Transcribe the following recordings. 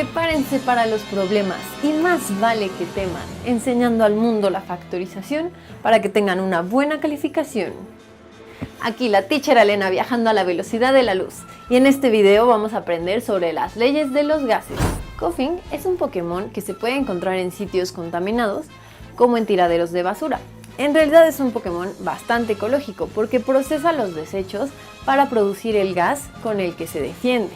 Prepárense para los problemas y más vale que teman, enseñando al mundo la factorización para que tengan una buena calificación. Aquí la teacher Elena viajando a la velocidad de la luz y en este video vamos a aprender sobre las leyes de los gases. Koffing es un Pokémon que se puede encontrar en sitios contaminados como en tiraderos de basura. En realidad es un Pokémon bastante ecológico porque procesa los desechos para producir el gas con el que se defiende.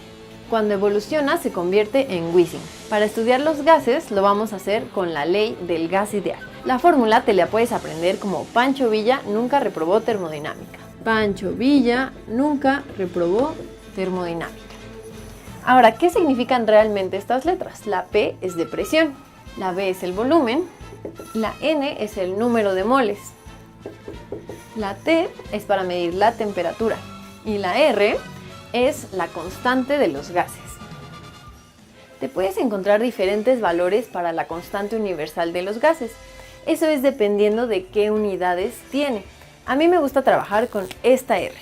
Cuando evoluciona se convierte en Weezing. Para estudiar los gases lo vamos a hacer con la ley del gas ideal. La fórmula te la puedes aprender como Pancho Villa nunca reprobó termodinámica. Pancho Villa nunca reprobó termodinámica. Ahora, ¿qué significan realmente estas letras? La P es de presión, la B es el volumen, la N es el número de moles, la T es para medir la temperatura y la R es la constante de los gases. Te puedes encontrar diferentes valores para la constante universal de los gases. Eso es dependiendo de qué unidades tiene. A mí me gusta trabajar con esta R.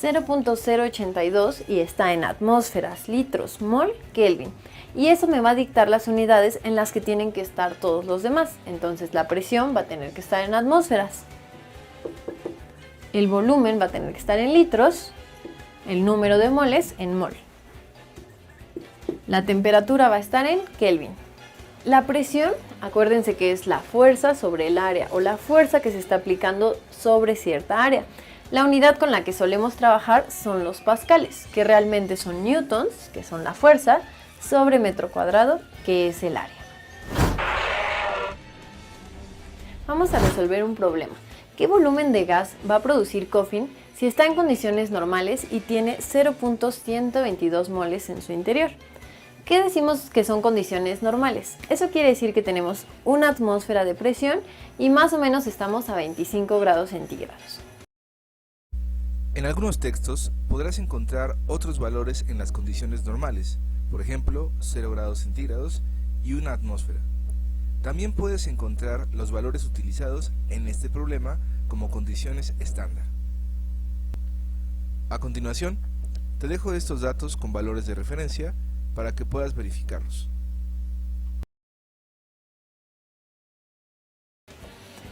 0.082 y está en atmósferas, litros, mol, Kelvin. Y eso me va a dictar las unidades en las que tienen que estar todos los demás. Entonces la presión va a tener que estar en atmósferas. El volumen va a tener que estar en litros. El número de moles en mol. La temperatura va a estar en Kelvin. La presión, acuérdense que es la fuerza sobre el área o la fuerza que se está aplicando sobre cierta área. La unidad con la que solemos trabajar son los pascales, que realmente son newtons, que son la fuerza, sobre metro cuadrado, que es el área. Vamos a resolver un problema. ¿Qué volumen de gas va a producir Koffing si está en condiciones normales y tiene 0.122 moles en su interior? ¿Qué decimos que son condiciones normales? Eso quiere decir que tenemos una atmósfera de presión y más o menos estamos a 25 grados centígrados. En algunos textos podrás encontrar otros valores en las condiciones normales, por ejemplo 0 grados centígrados y una atmósfera. También puedes encontrar los valores utilizados en este problema como condiciones estándar. A continuación, te dejo estos datos con valores de referencia para que puedas verificarlos.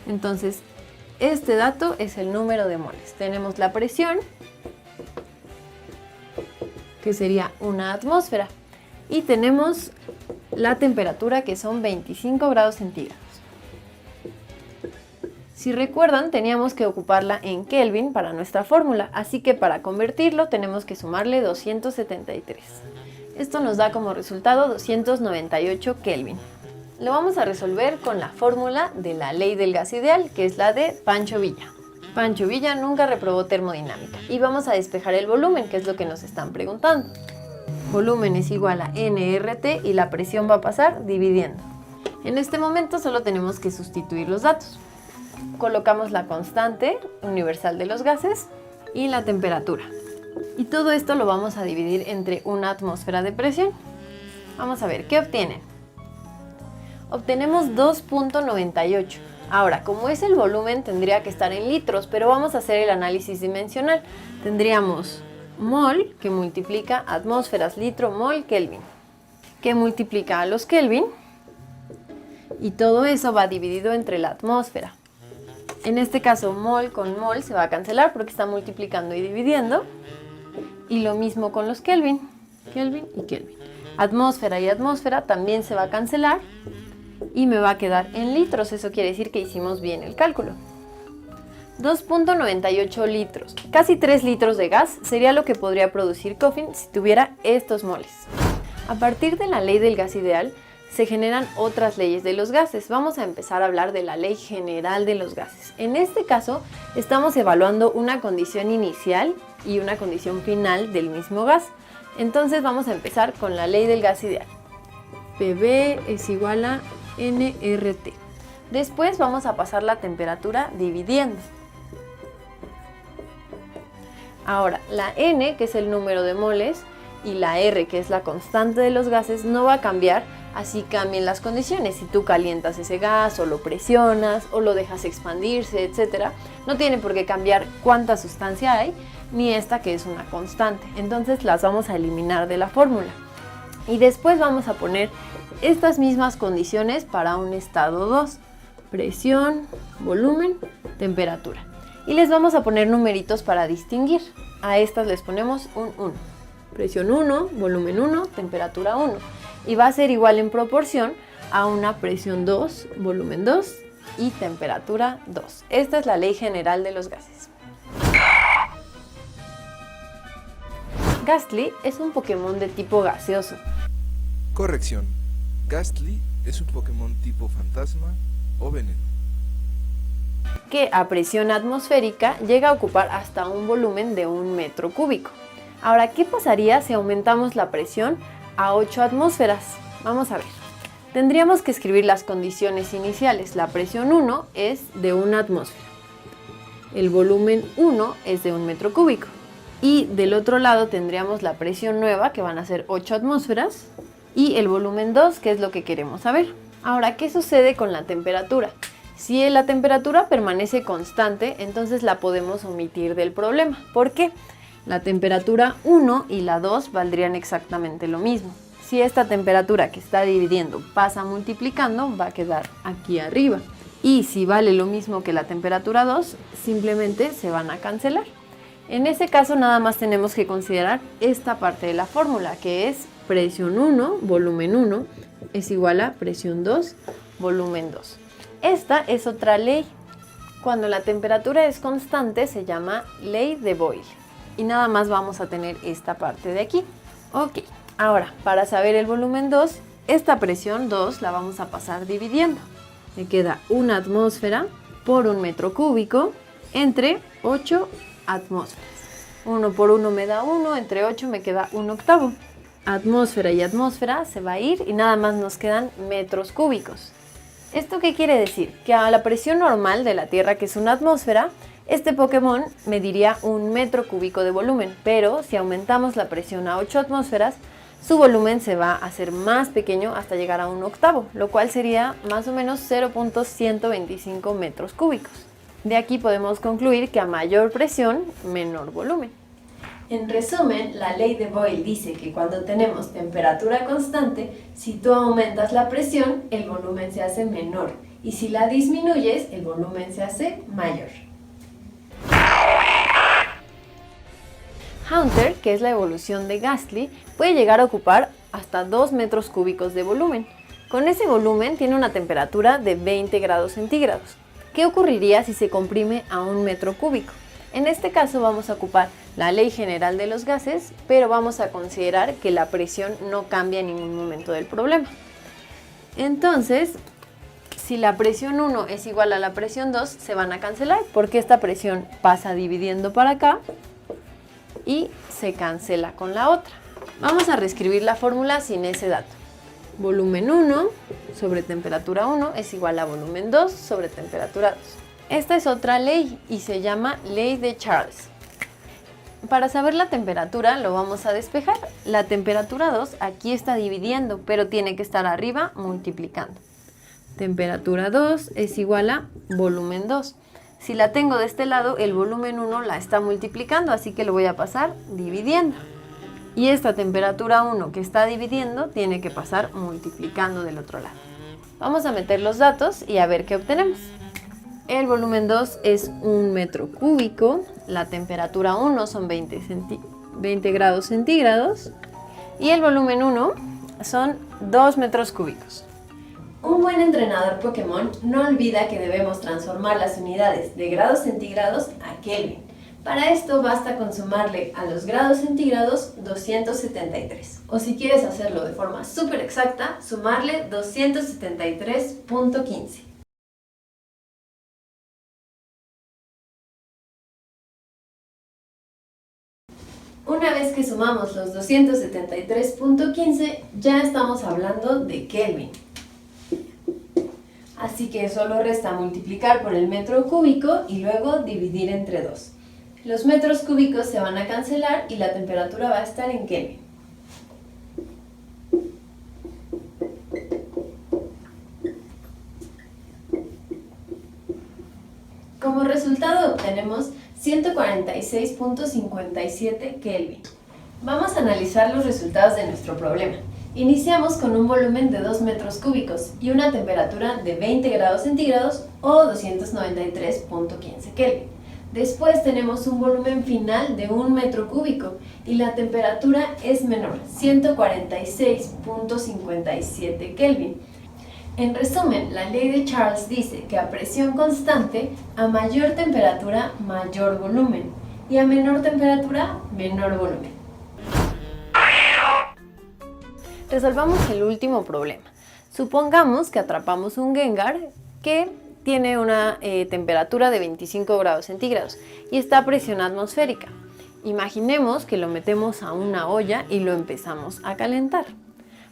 Entonces, este dato es el número de moles. Tenemos la presión, que sería una atmósfera, y tenemos la temperatura, que son 25 grados centígrados. Si recuerdan, teníamos que ocuparla en Kelvin para nuestra fórmula, así que para convertirlo tenemos que sumarle 273. Esto nos da como resultado 298 Kelvin. Lo vamos a resolver con la fórmula de la ley del gas ideal, que es la de Pancho Villa. Pancho Villa nunca reprobó termodinámica. Y vamos a despejar el volumen, que es lo que nos están preguntando. Volumen es igual a nRT y la presión va a pasar dividiendo. En este momento solo tenemos que sustituir los datos. Colocamos la constante universal de los gases y la temperatura. Y todo esto lo vamos a dividir entre una atmósfera de presión. Vamos a ver, ¿qué obtienen? Obtenemos 2.98. Ahora, como es el volumen, tendría que estar en litros, pero vamos a hacer el análisis dimensional. Tendríamos mol, que multiplica atmósferas, litro, mol, Kelvin, que multiplica a los Kelvin, y todo eso va dividido entre la atmósfera. En este caso, mol con mol se va a cancelar porque está multiplicando y dividiendo, y lo mismo con los Kelvin, Kelvin y Kelvin. Atmósfera y atmósfera también se va a cancelar, y me va a quedar en litros. Eso quiere decir que hicimos bien el cálculo. 2.98 litros, casi 3 litros de gas sería lo que podría producir Koffing si tuviera estos moles. A partir de la ley del gas ideal se generan otras leyes de los gases. Vamos a empezar a hablar de la ley general de los gases. En este caso estamos evaluando una condición inicial y una condición final del mismo gas. Entonces vamos a empezar con la ley del gas ideal. PV es igual a nRT. Después vamos a pasar la temperatura dividiendo. Ahora, la N, que es el número de moles, y la R, que es la constante de los gases, no va a cambiar, así cambien las condiciones. Si tú calientas ese gas, o lo presionas, o lo dejas expandirse, etc., no tiene por qué cambiar cuánta sustancia hay, ni esta que es una constante. Entonces las vamos a eliminar de la fórmula. Y después vamos a poner estas mismas condiciones para un estado 2. Presión, volumen, temperatura. Y les vamos a poner numeritos para distinguir. A estas les ponemos un 1. Presión 1, volumen 1, temperatura 1. Y va a ser igual en proporción a una presión 2, volumen 2 y temperatura 2. Esta es la ley general de los gases. Ghastly es un Pokémon de tipo gaseoso. Corrección. Ghastly es un Pokémon tipo fantasma o veneno, que a presión atmosférica llega a ocupar hasta un volumen de 1 metro cúbico. Ahora, ¿qué pasaría si aumentamos la presión a 8 atmósferas? Vamos a ver. Tendríamos que escribir las condiciones iniciales. La presión 1 es de 1 atmósfera. El volumen 1 es de 1 metro cúbico. Y del otro lado tendríamos la presión nueva, que van a ser 8 atmósferas. Y el volumen 2, que es lo que queremos saber. Ahora, ¿qué sucede con la temperatura? Si la temperatura permanece constante, entonces la podemos omitir del problema. ¿Por qué? La temperatura 1 y la 2 valdrían exactamente lo mismo. Si esta temperatura que está dividiendo pasa multiplicando, va a quedar aquí arriba. Y si vale lo mismo que la temperatura 2, simplemente se van a cancelar. En ese caso nada más tenemos que considerar esta parte de la fórmula, que es presión 1, volumen 1, es igual a presión 2, volumen 2. Esta es otra ley. Cuando la temperatura es constante se llama ley de Boyle. Y nada más vamos a tener esta parte de aquí. Ok, ahora para saber el volumen 2, esta presión 2 la vamos a pasar dividiendo. Me queda 1 atmósfera por 1 metro cúbico entre 8 atmósferas. 1 por 1 me da 1, entre 8 me queda 1 octavo. Atmósfera y atmósfera se va a ir y nada más nos quedan metros cúbicos. ¿Esto qué quiere decir? Que a la presión normal de la Tierra, que es una atmósfera, este Pokémon mediría 1 metro cúbico de volumen, pero si aumentamos la presión a 8 atmósferas, su volumen se va a hacer más pequeño hasta llegar a 1 octavo, lo cual sería más o menos 0.125 metros cúbicos. De aquí podemos concluir que a mayor presión, menor volumen. En resumen, la ley de Boyle dice que cuando tenemos temperatura constante, si tú aumentas la presión, el volumen se hace menor, y si la disminuyes, el volumen se hace mayor. Haunter, que es la evolución de Ghastly, puede llegar a ocupar hasta 2 metros cúbicos de volumen. Con ese volumen tiene una temperatura de 20 grados centígrados. ¿Qué ocurriría si se comprime a 1 metro cúbico? En este caso vamos a ocupar la ley general de los gases, pero vamos a considerar que la presión no cambia en ningún momento del problema. Entonces, si la presión 1 es igual a la presión 2, se van a cancelar porque esta presión pasa dividiendo para acá y se cancela con la otra. Vamos a reescribir la fórmula sin ese dato. Volumen 1 sobre temperatura 1 es igual a volumen 2 sobre temperatura 2. Esta es otra ley y se llama ley de Charles. Para saber la temperatura lo vamos a despejar. La temperatura 2 aquí está dividiendo, pero tiene que estar arriba multiplicando. Temperatura 2 es igual a volumen 2. Si la tengo de este lado, el volumen 1 la está multiplicando, así que lo voy a pasar dividiendo. Y esta temperatura 1 que está dividiendo tiene que pasar multiplicando del otro lado. Vamos a meter los datos y a ver qué obtenemos. El volumen 2 es 1 metro cúbico, la temperatura 1 son 20 grados centígrados y el volumen 1 son 2 metros cúbicos. Un buen entrenador Pokémon no olvida que debemos transformar las unidades de grados centígrados a Kelvin. Para esto basta con sumarle a los grados centígrados 273. O si quieres hacerlo de forma súper exacta, sumarle 273.15. Una vez que sumamos los 273.15, ya estamos hablando de Kelvin. Así que solo resta multiplicar por el metro cúbico y luego dividir entre 2. Los metros cúbicos se van a cancelar y la temperatura va a estar en Kelvin. Como resultado obtenemos 146.57 Kelvin. Vamos a analizar los resultados de nuestro problema. Iniciamos con un volumen de 2 metros cúbicos y una temperatura de 20 grados centígrados o 293.15 Kelvin. Después tenemos un volumen final de 1 metro cúbico y la temperatura es menor, 146.57 Kelvin. En resumen, la ley de Charles dice que a presión constante, a mayor temperatura, mayor volumen, y a menor temperatura, menor volumen. Resolvamos el último problema. Supongamos que atrapamos un Gengar que tiene una temperatura de 25 grados centígrados y está a presión atmosférica. Imaginemos que lo metemos a una olla y lo empezamos a calentar.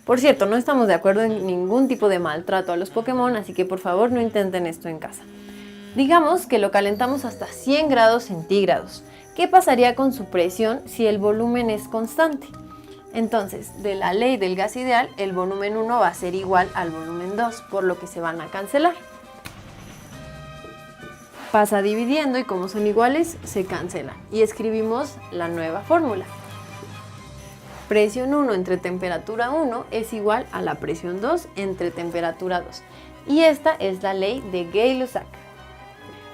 Por cierto, no estamos de acuerdo en ningún tipo de maltrato a los Pokémon, así que por favor no intenten esto en casa. Digamos que lo calentamos hasta 100 grados centígrados. ¿Qué pasaría con su presión si el volumen es constante? Entonces, de la ley del gas ideal, el volumen 1 va a ser igual al volumen 2, por lo que se van a cancelar. Pasa dividiendo y como son iguales, se cancelan. Y escribimos la nueva fórmula. Presión 1 entre temperatura 1 es igual a la presión 2 entre temperatura 2. Y esta es la ley de Gay-Lussac.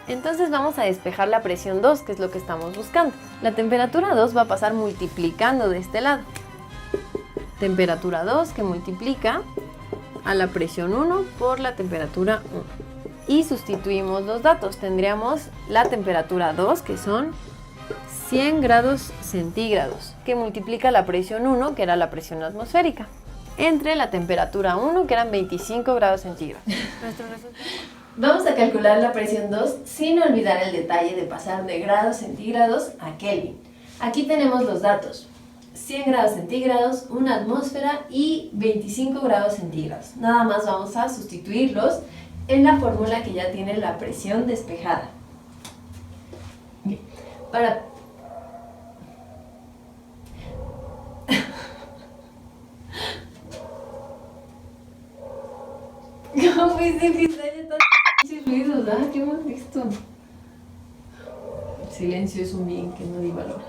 Entonces vamos a despejar la presión 2, que es lo que estamos buscando. La temperatura 2 va a pasar multiplicando de este lado. Temperatura 2 que multiplica a la presión 1 por la temperatura 1. Y sustituimos los datos. Tendríamos la temperatura 2, que son 100 grados centígrados, que multiplica la presión 1, que era la presión atmosférica, entre la temperatura 1, que eran 25 grados centígrados. Vamos a calcular la presión 2 sin olvidar el detalle de pasar de grados centígrados a Kelvin. Aquí tenemos los datos: 100 grados centígrados, una atmósfera y 25 grados centígrados. Nada más vamos a sustituirlos en la fórmula que ya tiene la presión despejada. Bien. ¿Cómo puede ser que haya tantos ruidos? ¿Qué hemos visto? El silencio es un bien que nadie valora.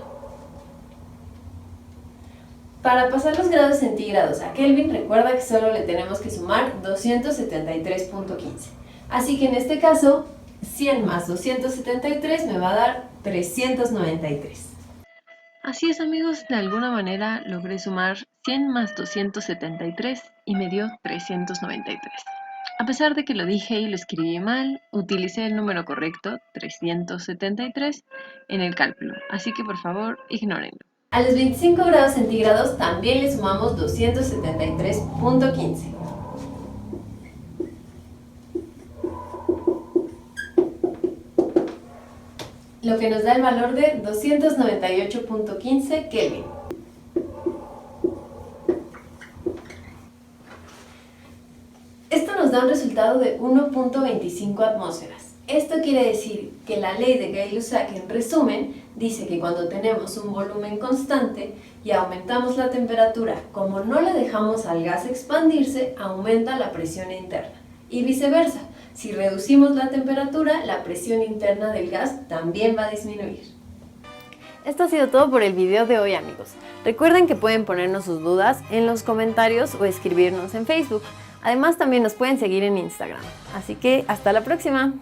Para pasar los grados centígrados a Kelvin, recuerda que solo le tenemos que sumar 273.15. Así que en este caso, 100 más 273 me va a dar 393. Así es, amigos, de alguna manera logré sumar 100 más 273 y me dio 393. A pesar de que lo dije y lo escribí mal, utilicé el número correcto, 373, en el cálculo, así que por favor, ignórenlo. A los 25 grados centígrados también le sumamos 273.15. Lo que nos da el valor de 298.15 Kelvin. Esto nos da un resultado de 1.25 atmósferas. Esto quiere decir que la ley de Gay-Lussac, en resumen, dice que cuando tenemos un volumen constante y aumentamos la temperatura, como no le dejamos al gas expandirse, aumenta la presión interna. Y viceversa, si reducimos la temperatura, la presión interna del gas también va a disminuir. Esto ha sido todo por el video de hoy, amigos. Recuerden que pueden ponernos sus dudas en los comentarios o escribirnos en Facebook. Además, también nos pueden seguir en Instagram. Así que, hasta la próxima.